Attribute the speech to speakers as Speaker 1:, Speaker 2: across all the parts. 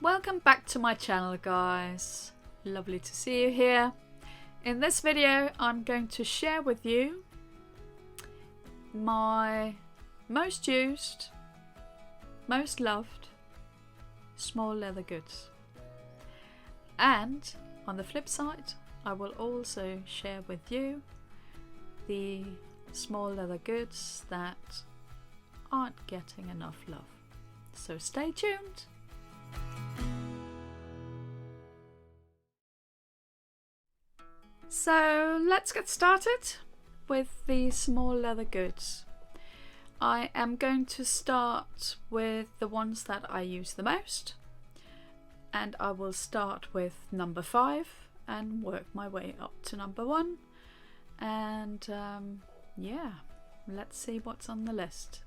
Speaker 1: Welcome back to my channel, guys. Lovely to see you here. In this video I'm going to share with you my most used, most loved small leather goods. And on the flip side, I will also share with you the small leather goods that aren't getting enough love. So stay tuned. So let's get started with the small leather goods. I am going to start with the ones that I use the most, and I will start with number 5 and work my way up to number 1, and yeah, let's see what's on the list.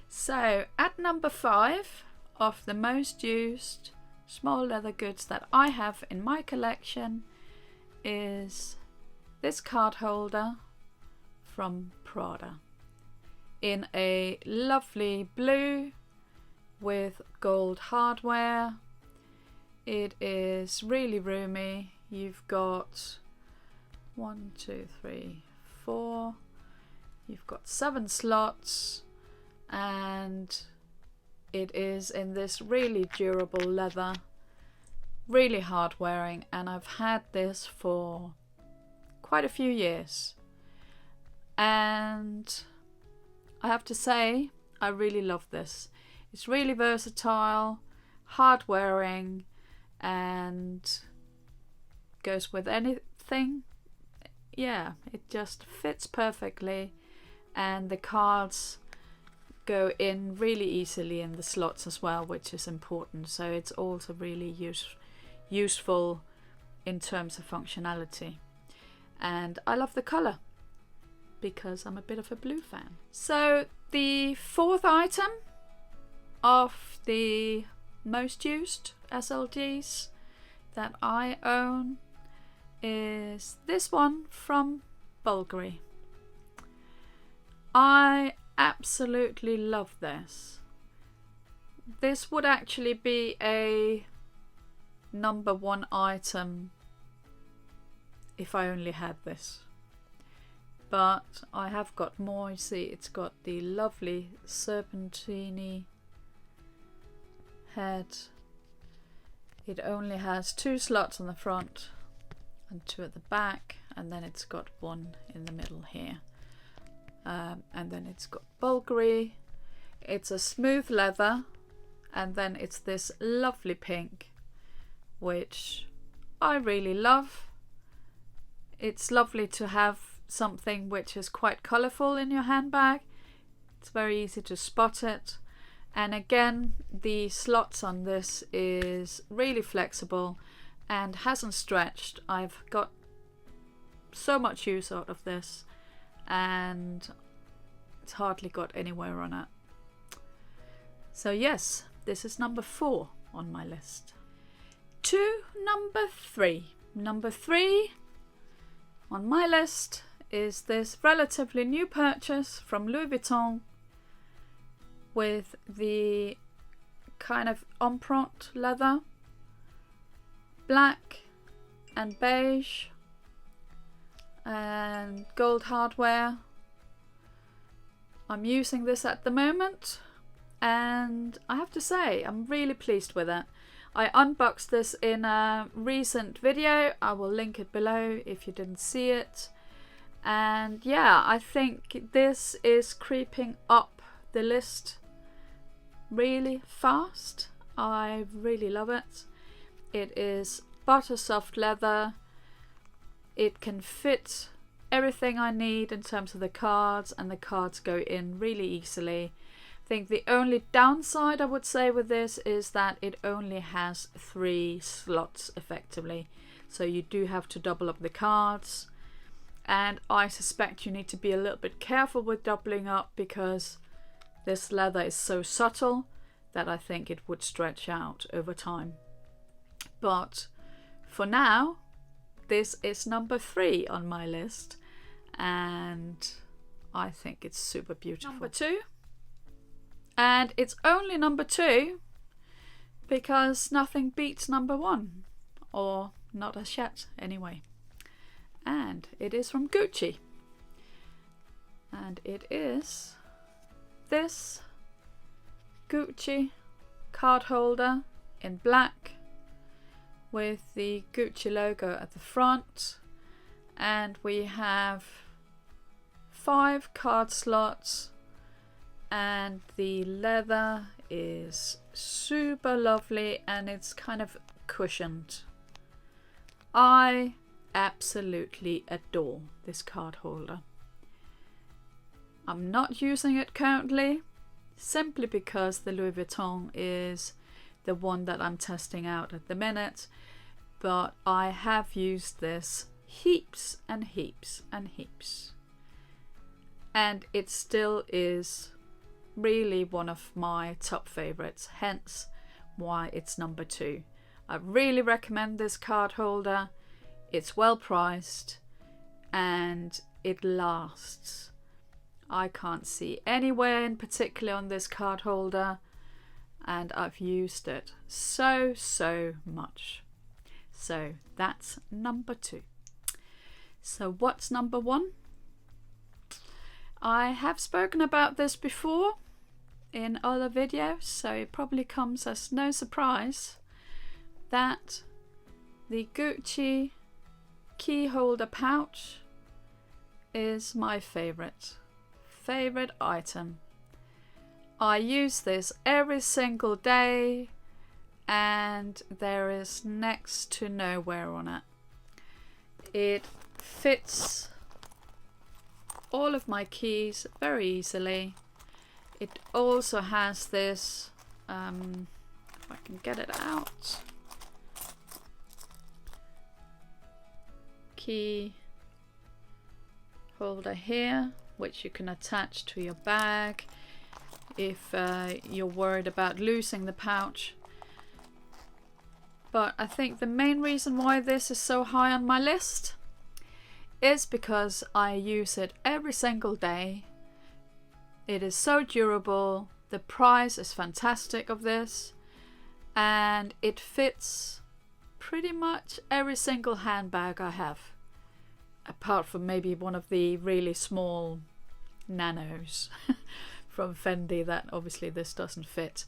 Speaker 1: So at number 5 of the most used small leather goods that I have in my collection is this card holder from PRADA in a lovely blue with gold hardware. It is really roomy. You've got 1, 2, 3, 4. You've got 7 slots, and it is in this really durable leather, really hard wearing, and I've had this for quite a few years, and I have to say I really love this. It's really versatile, hard wearing, and goes with anything. Yeah, it just fits perfectly, and the cards go in really easily in the slots as well, which is important. So it's also really useful in terms of functionality, and I love the colour because I'm a bit of a blue fan. So the 4th item of the most used SLGs that I own is this one from BULGARI. I absolutely love this. This would actually be a number 1 item if I only had this, but I have got more. You see, it's got the lovely serpentine head. It only has 2 slots on the front and 2 at the back, and then it's got 1 in the middle here, and then it's got BULGARI. It's a smooth leather, and then it's this lovely pink, which I really love. It's lovely to have something which is quite colourful in your handbag. It's very easy to spot it, and again the slots on this is really flexible and hasn't stretched. I've got so much use out of this, and it's hardly got anywhere on it. So yes, this is number 4 on my list. To number 3. Number 3 on my list is this relatively new purchase from Louis Vuitton with the kind of empreinte leather, black and beige and gold hardware. I'm using this at the moment, and I have to say I'm really pleased with it. I unboxed this in a recent video. I will link it below if you didn't see it. And yeah, I think this is creeping up the list really fast. I really love it. It is butter soft leather. It can fit everything I need in terms of the cards, and the cards go in really easily. I think the only downside I would say with this is that it only has 3 slots effectively, so you do have to double up the cards, and I suspect you need to be a little bit careful with doubling up because this leather is so subtle that I think it would stretch out over time. But for now, this is number 3 on my list, and I think it's super beautiful. Number 2, and it's only number 2 because nothing beats number one, or not as yet anyway. And it is from Gucci, and it is this Gucci card holder in black with the Gucci logo at the front, and we have 5 card slots, and the leather is super lovely and it's kind of cushioned. I absolutely adore this card holder. I'm not using it currently simply because the Louis Vuitton is the one that I'm testing out at the minute, but I have used this heaps and heaps and heaps, and it still is really one of my top favorites, hence why it's number 2. I really recommend this card holder. It's well priced and it lasts. I can't see anywhere in particular on this card holder, and I've used it so much. So that's number 2. So what's number 1? I have spoken about this before in other videos, so it probably comes as no surprise that the Gucci key holder pouch is my favorite item. I use this every single day and there is next to no wear on it. It fits all of my keys very easily. It also has this, if I can get it out, key holder here, which you can attach to your bag if you're worried about losing the pouch. But I think the main reason why this is so high on my list is because I use it every single day. It is so durable, the price is fantastic of this, and it fits pretty much every single handbag I have, apart from maybe one of the really small nanos from Fendi that obviously this doesn't fit.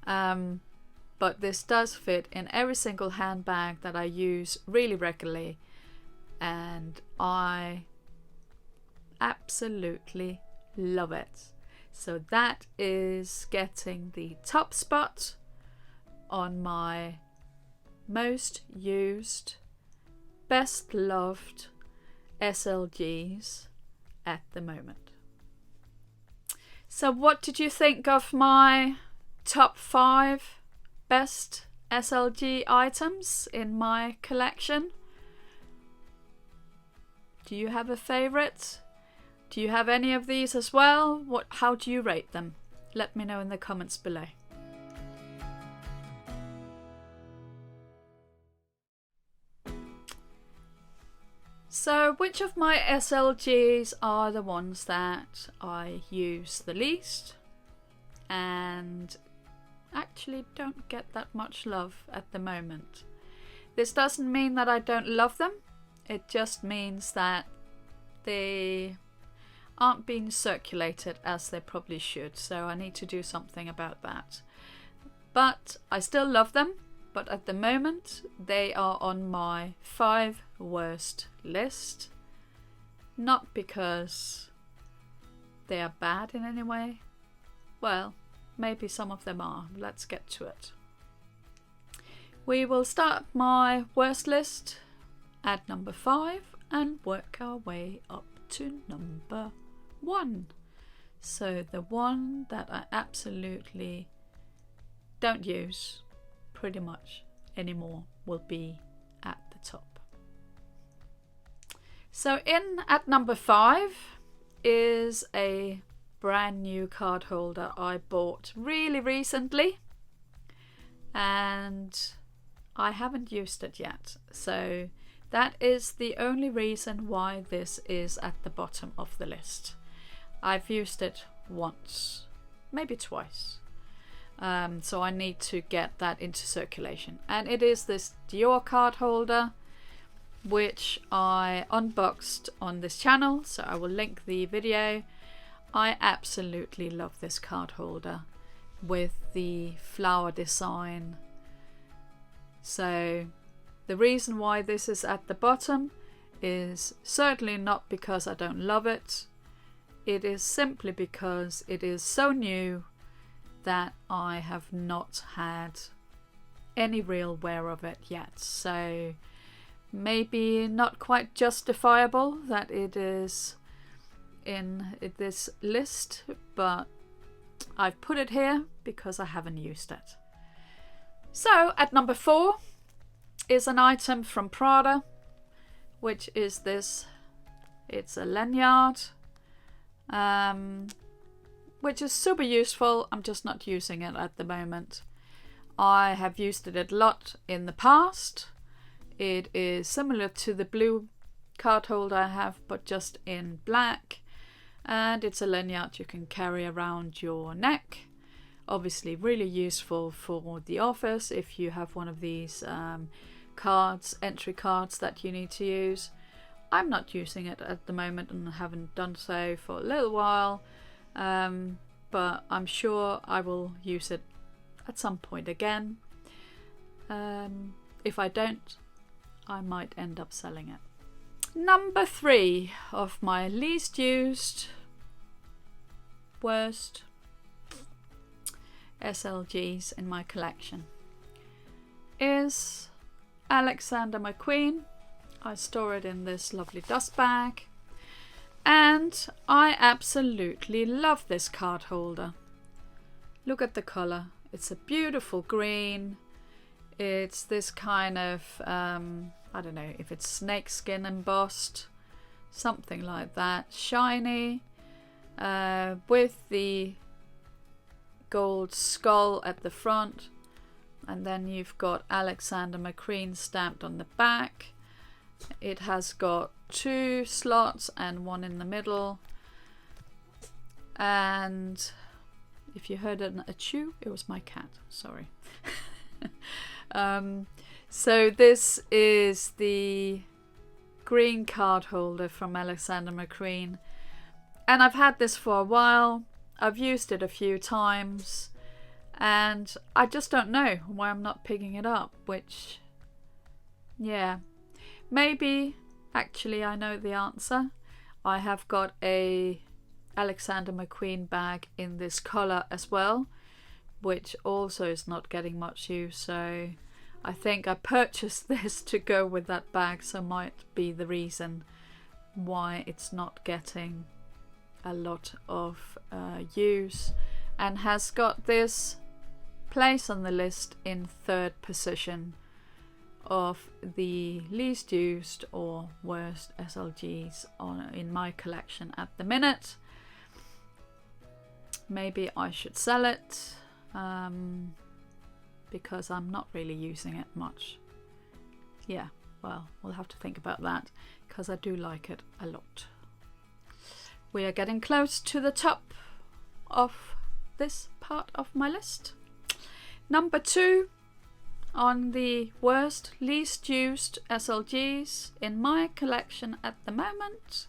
Speaker 1: But this does fit in every single handbag that I use really regularly, and I absolutely love it. So that is getting the top spot on my most used, best loved SLGs at the moment. So what did you think of my top 5 best SLG items in my collection? Do you have a favorite? Do you have any of these as well? How do you rate them? Let me know in the comments below. So which of my SLGs are the ones that I use the least and actually don't get that much love at the moment? This doesn't mean that I don't love them. It just means that they aren't being circulated as they probably should, so I need to do something about that. But I still love them, but at the moment they are on my 5 worst list. Not because they are bad in any way. Well, maybe some of them are. Let's get to it. We will start my worst list at number 5 and work our way up to number 1. So the one that I absolutely don't use pretty much anymore will be at the top. So in at number 5 is a brand new card holder I bought really recently, and I haven't used it yet. So that is the only reason why this is at the bottom of the list. I've used it once, maybe twice. So I need to get that into circulation. And it is this DIOR card holder, which I unboxed on this channel, so I will link the video. I absolutely love this card holder with the flower design. So the reason why this is at the bottom is certainly not because I don't love it. It is simply because it is so new that I have not had any real wear of it yet. So maybe not quite justifiable that it is in this list, but I've put it here because I haven't used it. So at number 4 is an item from PRADA, which is this. It's a lanyard, which is super useful. I'm just not using it at the moment. I have used it a lot in the past. It is similar to the blue card holder I have, but just in black. And it's a lanyard you can carry around your neck. Obviously really useful for the office if you have one of these entry cards that you need to use. I'm not using it at the moment and haven't done so for a little while, but I'm sure I will use it at some point again. If I don't, I might end up selling it. Number 3 of my least used, worst SLGs in my collection is Alexander McQueen. I store it in this lovely dust bag, and I absolutely love this card holder. Look at the colour. It's a beautiful green. It's this kind of I don't know if it's snakeskin embossed, something like that, shiny, with the gold skull at the front, and then you've got Alexander McQueen stamped on the back. It has got 2 slots and 1 in the middle, and if you heard a chew, it was my cat, sorry. So this is the green card holder from Alexander McQueen, and I've had this for a while. I've used it a few times, and I just don't know why I'm not picking it up, which, yeah, maybe actually I know the answer. I have got a Alexander McQueen bag in this colour as well, which also is not getting much use, so I think I purchased this to go with that bag, so might be the reason why it's not getting a lot of use, and has got this place on the list in 3rd position of the least used or worst SLGs in my collection at the minute. Maybe I should sell it, because I'm not really using it much. Yeah, well, we'll have to think about that, because I do like it a lot. We are getting close to the top of this part of my list. Number 2 on the worst, least used SLGs in my collection at the moment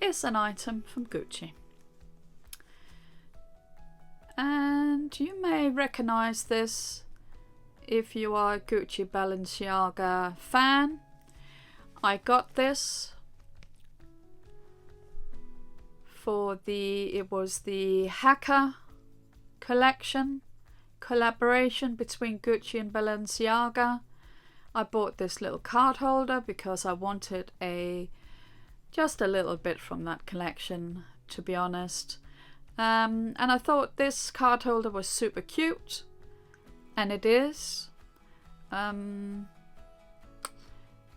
Speaker 1: is an item from Gucci. And you may recognize this if you are a Gucci Balenciaga fan. I got this for it was the Hacker collection, collaboration between Gucci and Balenciaga. I bought this little card holder because I wanted just a little bit from that collection, to be honest. And I thought this card holder was super cute, and it is.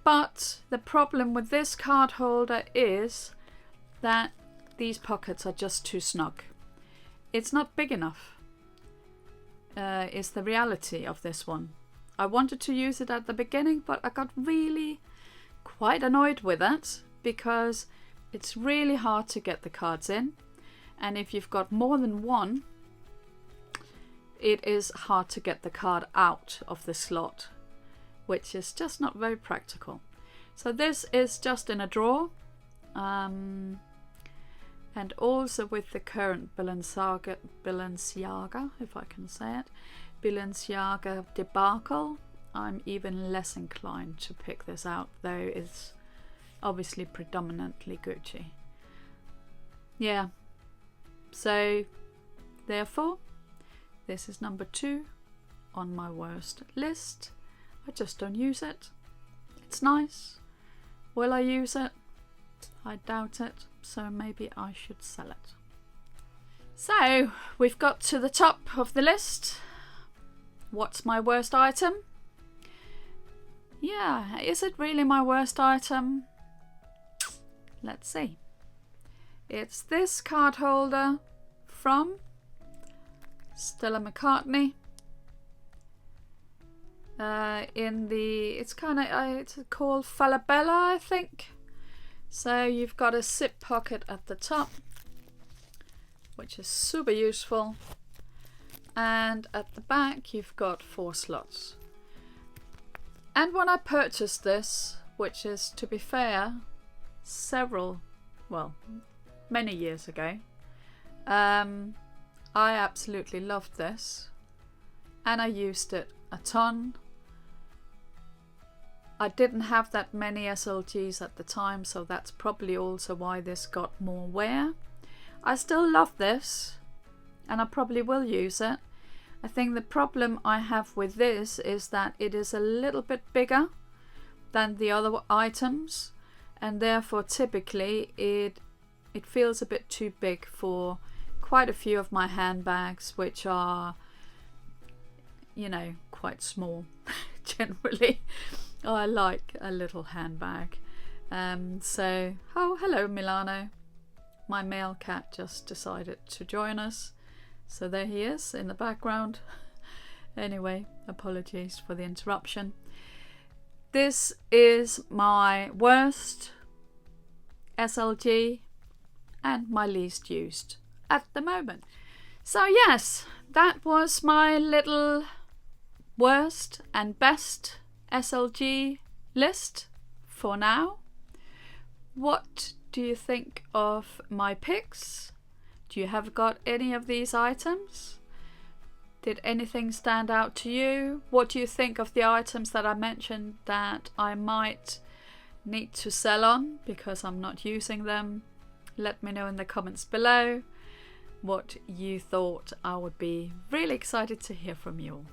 Speaker 1: But the problem with this card holder is that these pockets are just too snug. It's not big enough, is the reality of this one. I wanted to use it at the beginning, but I got really quite annoyed with it because it's really hard to get the cards in. And if you've got more than one, it is hard to get the card out of the slot, which is just not very practical. So this is just in a drawer. And also with the current Balenciaga, if I can say it, Balenciaga debacle, I'm even less inclined to pick this out, though it's obviously predominantly Gucci. Yeah, so therefore this is number 2 on my worst list. I just don't use it. It's nice. Will I use it? I doubt it, so maybe I should sell it. So we've got to the top of the list. What's my worst item? Yeah, is it really my worst item? Let's see. It's this card holder from Stella McCartney. It's called Falabella, I think. So you've got a zip pocket at the top, which is super useful, and at the back you've got 4 slots. And when I purchased this, which is, to be fair, many years ago, I absolutely loved this, and I used it a ton. I didn't have that many SLGs at the time, so that's probably also why this got more wear. I still love this, and I probably will use it. I think the problem I have with this is that it is a little bit bigger than the other items, and therefore typically it feels a bit too big for quite a few of my handbags, which are, you know, quite small generally. I like a little handbag. So, oh, hello Milano. My male cat just decided to join us. So there he is in the background. Anyway, apologies for the interruption. This is my worst SLG and my least used at the moment. So yes, that was my little worst and best SLG list for now. What do you think of my picks? Do you have got any of these items? Did anything stand out to you? What do you think of the items that I mentioned that I might need to sell on because I'm not using them? Let me know in the comments below what you thought. I would be really excited to hear from you all.